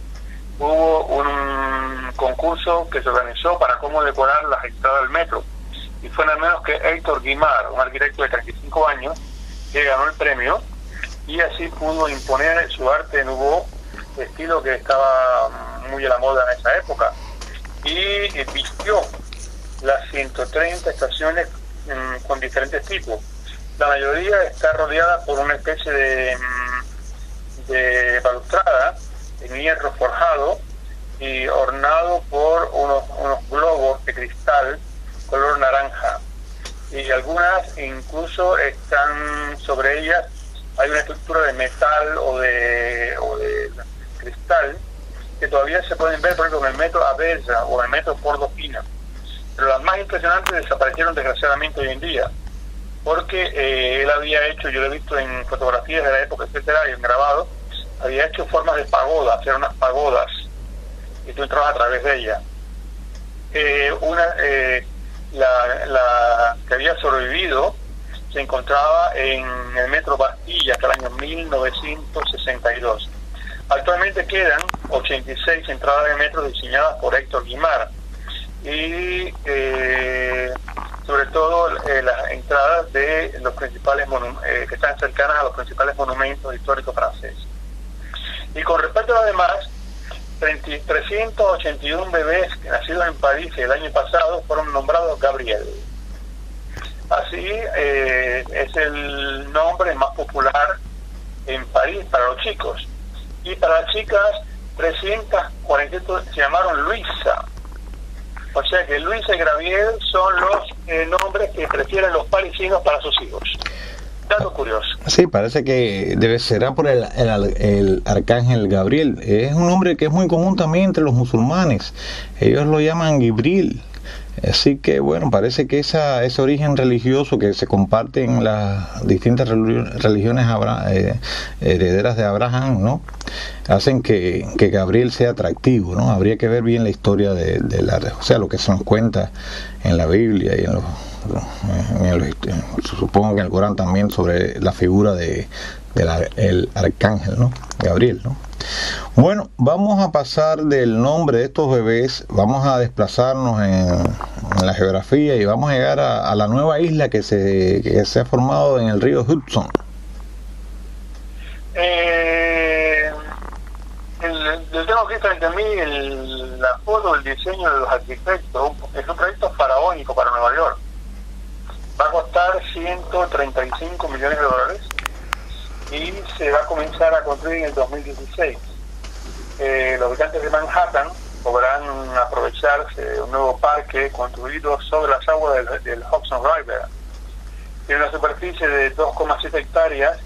hubo un concurso que se organizó para cómo decorar las entradas del metro, y fue nada menos que Héctor Guimard, un arquitecto de 35 años, que ganó el premio, y así pudo imponer su arte nouveau, estilo que estaba muy a la moda en esa época, y vistió las 130 estaciones con diferentes tipos. La mayoría está rodeada por una especie de balustrada en hierro forjado y ornado por unos globos de cristal color naranja, y algunas incluso están sobre ellas, hay una estructura de metal o de cristal que todavía se pueden ver, por ejemplo, en el metro Abella o en el metro Portofino. Pero las más impresionantes desaparecieron desgraciadamente hoy en día, porque él había hecho, yo lo he visto en fotografías de la época, etcétera, y en grabado, había hecho formas de pagodas, eran unas pagodas, y tú entrabas a través de ellas. La que había sobrevivido se encontraba en el metro Bastilla hasta el año 1962. Actualmente quedan 86 entradas de metro diseñadas por Héctor Guimard, y sobre todo las entradas de los principales que están cercanas a los principales monumentos históricos franceses. Y con respecto a lo demás, 381 bebés nacidos en París el año pasado fueron nombrados Gabriel. Así es el nombre más popular en París para los chicos. Y para las chicas, 348 se llamaron Luisa. O sea que Luisa y Gabriel son los nombres que prefieren los parisinos para sus hijos. Dato curioso. Sí, parece que será por el arcángel Gabriel. Es un nombre que es muy común también entre los musulmanes. Ellos lo llaman Gibril. Así que bueno, parece que ese origen religioso que se comparte en las distintas religiones herederas de Abraham, ¿no?, hacen que Gabriel sea atractivo, ¿no? Habría que ver bien la historia o sea, lo que se nos cuenta en la Biblia y supongo que en el Corán también, sobre la figura del arcángel, ¿no?, Gabriel, ¿no? Bueno, vamos a pasar del nombre de estos bebés, vamos a desplazarnos en la geografía y vamos a llegar a la nueva isla que se ha formado en el río Hudson. Yo tengo aquí frente a mí la foto, el diseño de los arquitectos. Es un proyecto faraónico para Nueva York. Va a costar 135 millones de dólares y se va a comenzar a construir en el 2016. Los habitantes de Manhattan podrán aprovecharse de un nuevo parque construido sobre las aguas del Hudson River. Tiene una superficie de 2,7 hectáreas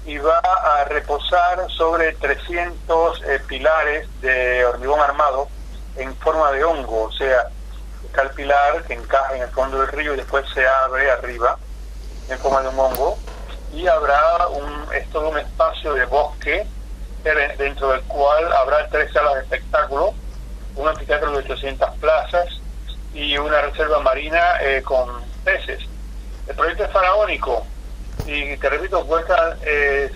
y va a reposar sobre 300 pilares de hormigón armado en forma de hongo. O sea, está el pilar que encaja en el fondo del río y después se abre arriba en forma de un hongo, y habrá todo un espacio de bosque dentro del cual habrá 3 salas de espectáculo, un anfiteatro de 800 plazas y una reserva marina con peces. El proyecto es faraónico y, te repito, cuesta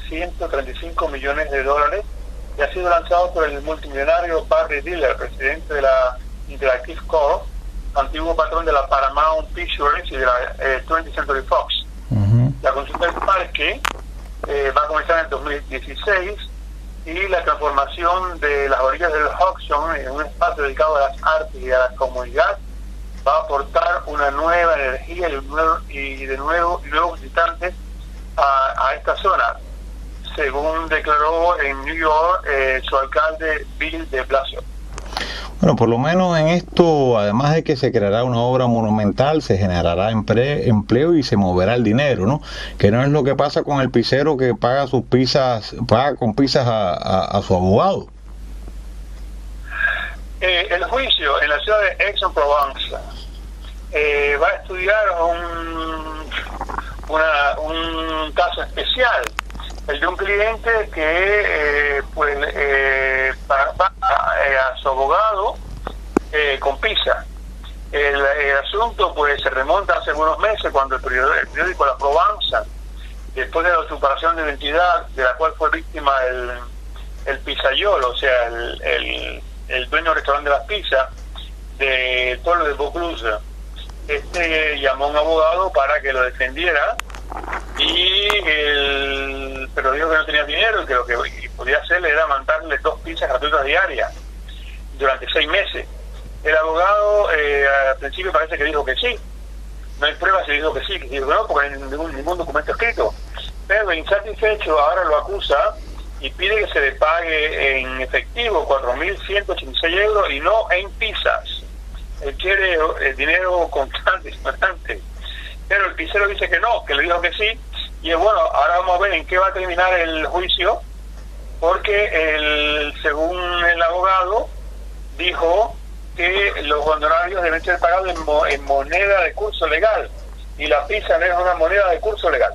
135 millones de dólares y ha sido lanzado por el multimillonario Barry Diller, presidente de la Interactive Corp, antiguo patrón de la Paramount Pictures y de la 20th Century Fox. La construcción del parque va a comenzar en el 2016 y la transformación de las orillas del Hudson en un espacio dedicado a las artes y a la comunidad va a aportar una nueva energía y nuevos visitantes a esta zona, según declaró en New York su alcalde Bill de Blasio. Bueno, por lo menos en esto, además de que se creará una obra monumental, se generará empleo y se moverá el dinero, ¿no? Que no es lo que pasa con el pizzero que paga con pizzas a su abogado. El juicio en la ciudad de Aix-en-Provence va a estudiar un caso especial, el de un cliente que paga a su abogado con pizza. El asunto pues se remonta hace algunos meses, cuando el periódico La Provence, después de la usurpación de identidad de la cual fue víctima el pizzaiolo, o sea, el dueño del restaurante de las pizzas del pueblo de Vaucluse, llamó a un abogado para que lo defendiera, pero dijo que no tenía dinero y que lo que podía hacerle era mandarle 2 pizzas gratuitas diarias durante 6 meses. El abogado al principio parece que dijo que sí, no hay pruebas y dijo que sí, que dijo que no, porque no hay ningún documento escrito, pero insatisfecho ahora lo acusa y pide que se le pague en efectivo 4.186 euros y no en pizzas. Él quiere el dinero constante, pero el pizzero dice que no, que le dijo que sí. Y bueno, ahora vamos a ver en qué va a terminar el juicio, porque según el abogado dijo que los honorarios deben ser pagados en moneda de curso legal, y la pizza no es una moneda de curso legal.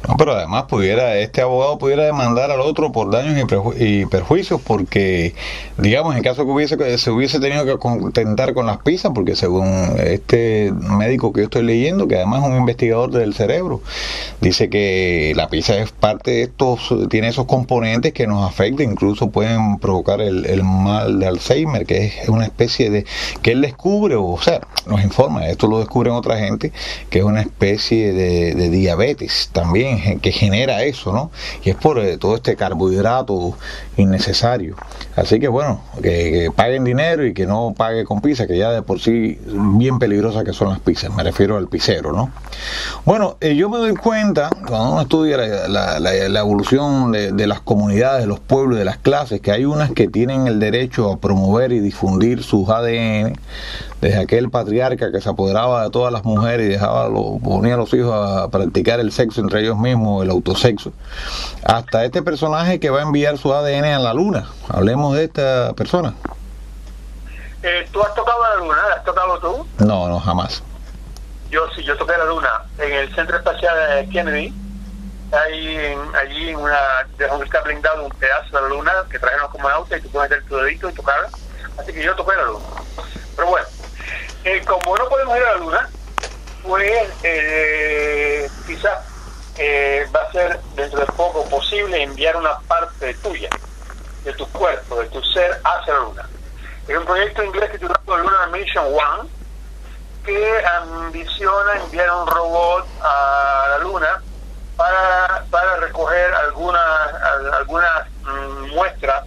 No, pero además este abogado pudiera demandar al otro por daños y perjuicios, porque, digamos, en caso que se hubiese tenido que contentar con las pizzas, porque según este médico que yo estoy leyendo, que además es un investigador del cerebro, dice que la pizza es parte de tiene esos componentes que nos afectan, incluso pueden provocar el mal de Alzheimer, que es una especie de, que él descubre, o sea, nos informa, esto lo descubren otra gente, que es una especie de diabetes también, que genera eso, ¿no? Y es por todo este carbohidrato innecesario. Así que bueno, que paguen dinero y que no pague con pizza, que ya de por sí bien peligrosas que son las pizzas, me refiero al pizzero, ¿no? Bueno, yo me doy cuenta, cuando uno estudia la evolución de las comunidades, de los pueblos, de las clases, que hay unas que tienen el derecho a promover y difundir sus ADN, desde aquel patriarca que se apoderaba de todas las mujeres y ponía a los hijos a practicar el sexo entre ellos mismos, el autosexo, hasta este personaje que va a enviar su ADN a la luna. Hablemos de esta persona. ¿Tú has tocado la luna? ¿Has tocado tú? No, jamás. Yo sí, yo toqué la luna en el Centro Espacial de Kennedy. Allí dejó que está blindado un pedazo de la luna que trajeron como auto y tú puedes meter tu dedito y tocarla. Así que yo toqué la luna. Pero bueno, como no podemos ir a la luna, pues quizás va a ser dentro de poco posible enviar una parte tuya, de tu cuerpo, de tu ser hacia la luna. Es un proyecto inglés titulado Lunar Mission One, que ambiciona enviar un robot a la luna para recoger algunas muestras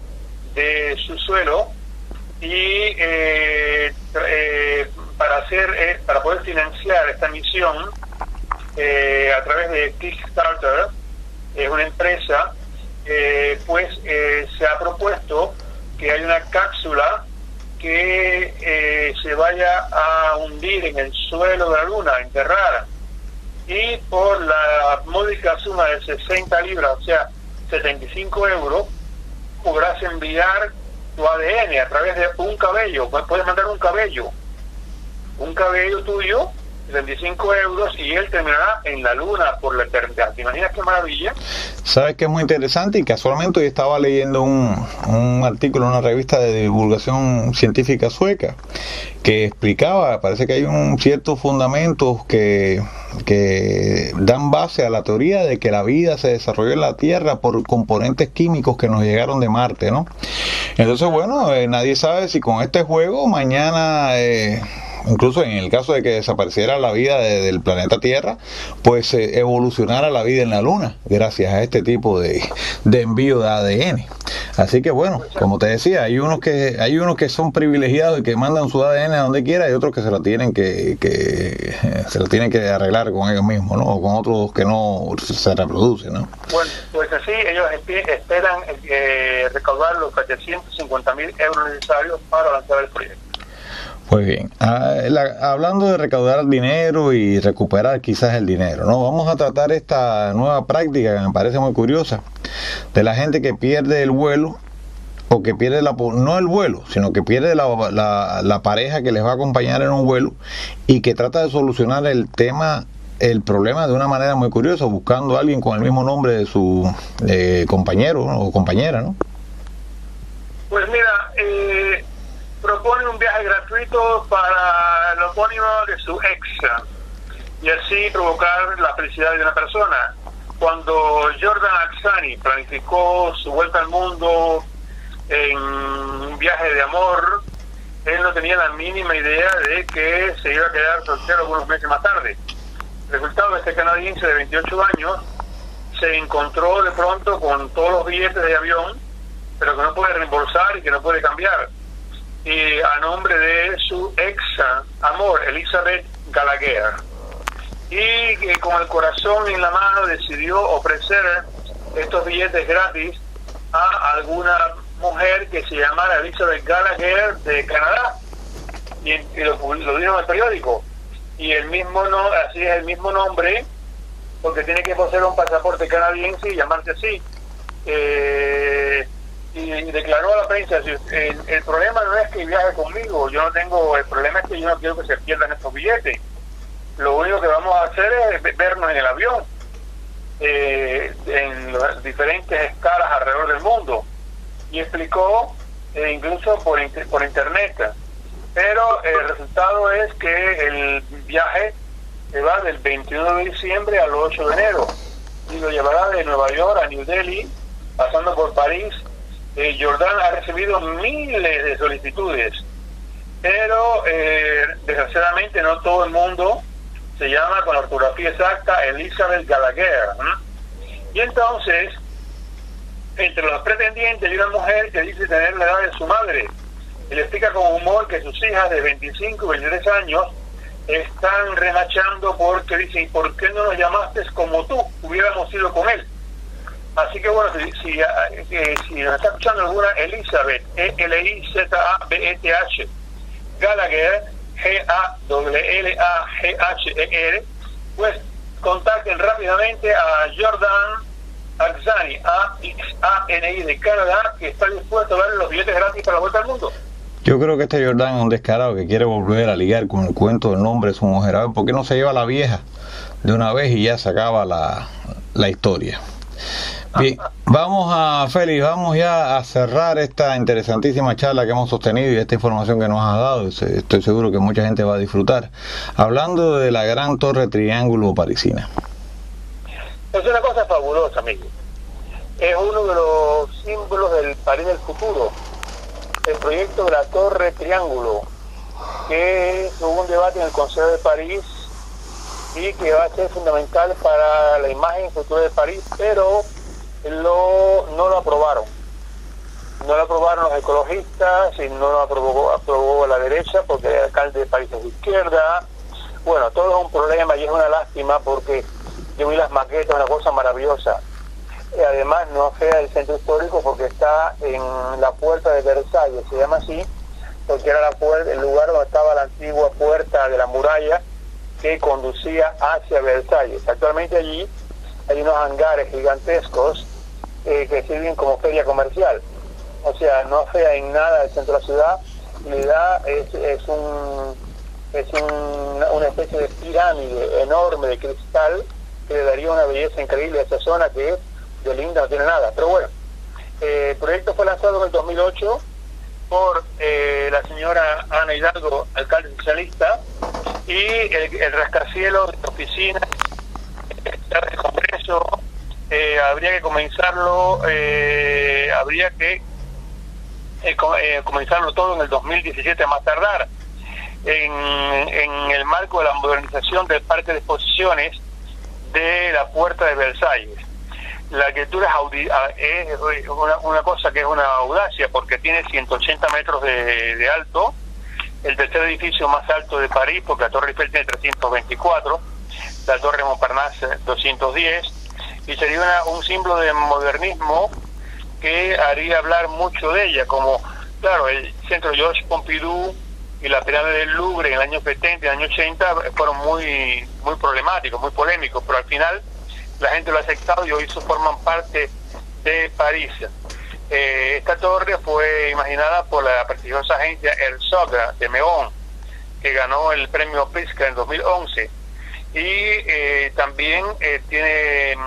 de su suelo y para poder financiar esta misión a través de Kickstarter, una empresa, se ha propuesto que hay una cápsula que se vaya a hundir en el suelo de la luna, enterrada, y por la módica suma de 60 libras, o sea, 75 euros, podrás enviar tu ADN a través de un cabello. Puedes mandar un cabello tuyo, 75 euros, y él terminará en la luna por la eternidad. ¿Te imaginas qué maravilla? Sabes que es muy interesante, y casualmente hoy estaba leyendo un artículo en una revista de divulgación científica sueca que explicaba, parece que hay ciertos fundamentos que dan base a la teoría de que la vida se desarrolló en la Tierra por componentes químicos que nos llegaron de Marte, ¿no? Entonces, bueno, nadie sabe si con este juego mañana, incluso en el caso de que desapareciera la vida del planeta Tierra, pues evolucionara la vida en la Luna gracias a este tipo de envío de ADN. Así que bueno, como te decía, hay unos que son privilegiados y que mandan su ADN a donde quiera, y otros que se lo tienen que arreglar con ellos mismos, ¿no? O con otros que no se reproducen, ¿no? Bueno, pues así ellos esperan recaudar los 750.000 euros necesarios para lanzar el proyecto. Pues bien, hablando de recaudar dinero y recuperar quizás el dinero, ¿no? Vamos a tratar esta nueva práctica que me parece muy curiosa, de la gente que pierde el vuelo, o que pierde no el vuelo, sino que pierde la pareja que les va a acompañar en un vuelo, y que trata de solucionar el problema de una manera muy curiosa, buscando a alguien con el mismo nombre de su compañero, ¿no? O compañera, ¿no? Pues mira, propone un viaje gratuito para el homónimo de su ex, y así provocar la felicidad de una persona. Cuando Jordan Aksani planificó su vuelta al mundo en un viaje de amor, él no tenía la mínima idea de que se iba a quedar soltero algunos meses más tarde. El resultado de este canadiense de 28 años se encontró de pronto con todos los billetes de avión, pero que no puede reembolsar y que no puede cambiar, y a nombre de su ex amor, Elizabeth Gallagher, y que con el corazón en la mano decidió ofrecer estos billetes gratis a alguna mujer que se llamara Elizabeth Gallagher de Canadá, y lo dijo en el periódico, y así es el mismo nombre, porque tiene que poseer un pasaporte canadiense y llamarse así. y declaró a la prensa, el problema no es que viaje conmigo, yo no tengo, el problema es que yo no quiero que se pierdan estos billetes. Lo único que vamos a hacer es vernos en el avión, en las diferentes escalas alrededor del mundo. Y explicó, incluso por internet. Pero el resultado es que el viaje se va del 21 de diciembre al 8 de enero. Y lo llevará de Nueva York a New Delhi, pasando por París. Jordán ha recibido miles de solicitudes, pero desgraciadamente no todo el mundo se llama con la ortografía exacta Elizabeth Gallagher, ¿eh? Y entonces, entre los pretendientes hay una mujer que dice tener la edad de su madre, y le explica con humor que sus hijas de 25 y 23 años están remachando porque dicen, ¿por qué no nos llamaste como tú hubiéramos ido con él? Así que bueno, si nos está escuchando alguna Elizabeth, Elizabeth, Gallagher, Gallagher, pues contacten rápidamente a Jordan Axani, AXANI de Canadá, que está dispuesto a darle los billetes gratis para la vuelta al mundo. Yo creo que este Jordán es un descarado que quiere volver a ligar con el cuento del nombre de su mujer. A ver, ¿por qué no se lleva a la vieja de una vez y ya se acaba la historia? Bien, Félix, vamos ya a cerrar esta interesantísima charla que hemos sostenido y esta información que nos has dado. Estoy seguro que mucha gente va a disfrutar. Hablando de la gran torre triángulo parisina. Es una cosa fabulosa, amigo. Es uno de los símbolos del París del futuro. El proyecto de la Torre Triángulo, que hubo un debate en el Consejo de París y que va a ser fundamental para la imagen futura de París, pero no lo aprobaron. No lo aprobaron los ecologistas y no lo aprobó la derecha porque el alcalde de París es de izquierda. Bueno, todo es un problema y es una lástima porque yo vi las maquetas, una cosa maravillosa. Además no fea el centro histórico porque está en la puerta de Versalles, se llama así, porque era el lugar donde estaba la antigua puerta de la muralla que conducía hacia Versalles. Actualmente allí hay unos hangares gigantescos que sirven como feria comercial. O sea, no fea en nada el centro de la ciudad, le da, una especie de pirámide enorme de cristal que le daría una belleza increíble a esa zona que de linda no tiene nada. Pero bueno, el proyecto fue lanzado en el 2008 por la señora Ana Hidalgo, alcalde socialista, y el rascacielos de oficinas del Congreso habría que comenzarlo comenzarlo todo en el 2017 a más tardar, en el marco de la modernización del parque de exposiciones de la Puerta de Versalles. La arquitectura es una cosa que es una audacia porque tiene 180 metros de alto, el tercer edificio más alto de París, porque la Torre Eiffel tiene 324, la Torre Montparnasse 210, y sería un símbolo de modernismo que haría hablar mucho de ella, como, claro, el centro Georges Pompidou y la pirámide del Louvre en el año 70 y el año 80 fueron muy problemáticos, muy polémicos, pero al final la gente lo ha aceptado y hoy forman parte de París. Esta torre fue imaginada por la prestigiosa agencia Herzog de Meón, que ganó el premio Pritzker en 2011, y también tiene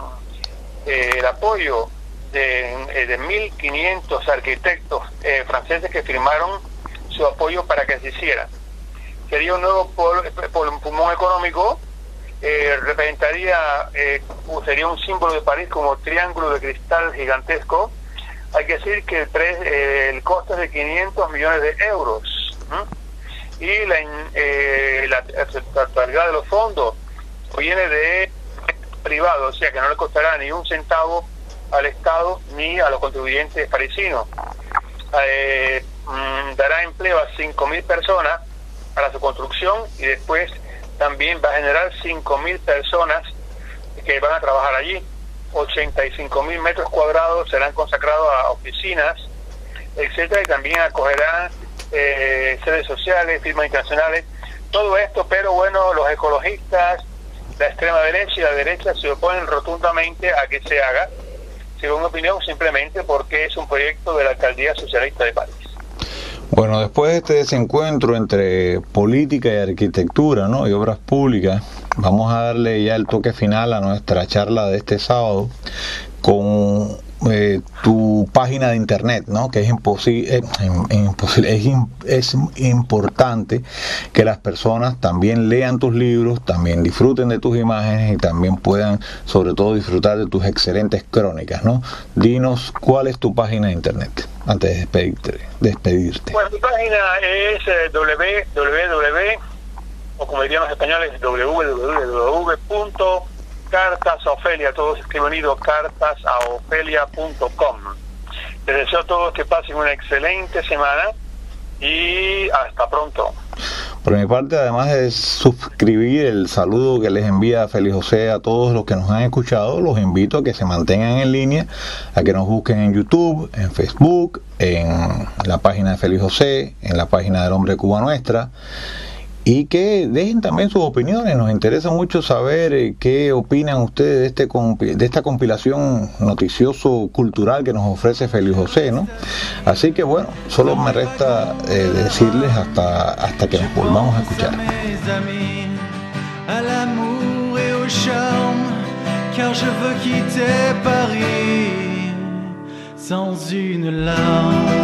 el apoyo de 1.500 arquitectos franceses que firmaron su apoyo para que se hiciera. Sería un nuevo pulmón económico. Representaría, sería un símbolo de París como triángulo de cristal gigantesco. Hay que decir que el costo es de 500 millones de euros, y la totalidad de los fondos viene de privado, o sea que no le costará ni un centavo al Estado ni a los contribuyentes parisinos. Dará empleo a 5.000 personas para su construcción y después también va a generar 5.000 personas que van a trabajar allí. 85.000 metros cuadrados serán consagrados a oficinas, etcétera, y también acogerán sedes sociales, firmas internacionales, todo esto. Pero bueno, los ecologistas, la extrema derecha y la derecha se oponen rotundamente a que se haga, según mi opinión, simplemente porque es un proyecto de la Alcaldía Socialista de París. Bueno, después de este desencuentro entre política y arquitectura, ¿no?, y obras públicas, vamos a darle ya el toque final a nuestra charla de este sábado con tu página de internet, ¿no?, que es es importante que las personas también lean tus libros, también disfruten de tus imágenes y también puedan, sobre todo, disfrutar de tus excelentes crónicas, ¿no? Dinos cuál es tu página de internet antes de despedirte. Bueno, mi página es www, o como dirían los españoles, www.cartasaofelia, todo escrito unido, cartasaofelia.com. Les deseo a todos que pasen una excelente semana y hasta pronto. Por mi parte, además de suscribir el saludo que les envía Félix José a todos los que nos han escuchado, los invito a que se mantengan en línea, a que nos busquen en YouTube, en Facebook, en la página de Félix José, en la página del Hombre Cuba Nuestra, y que dejen también sus opiniones. Nos interesa mucho saber qué opinan ustedes de esta compilación noticioso-cultural que nos ofrece Félix José, ¿no? Así que bueno, solo me resta decirles hasta que nos volvamos a escuchar. À l'amour et au charme, car je veux quitter Paris sans une larme.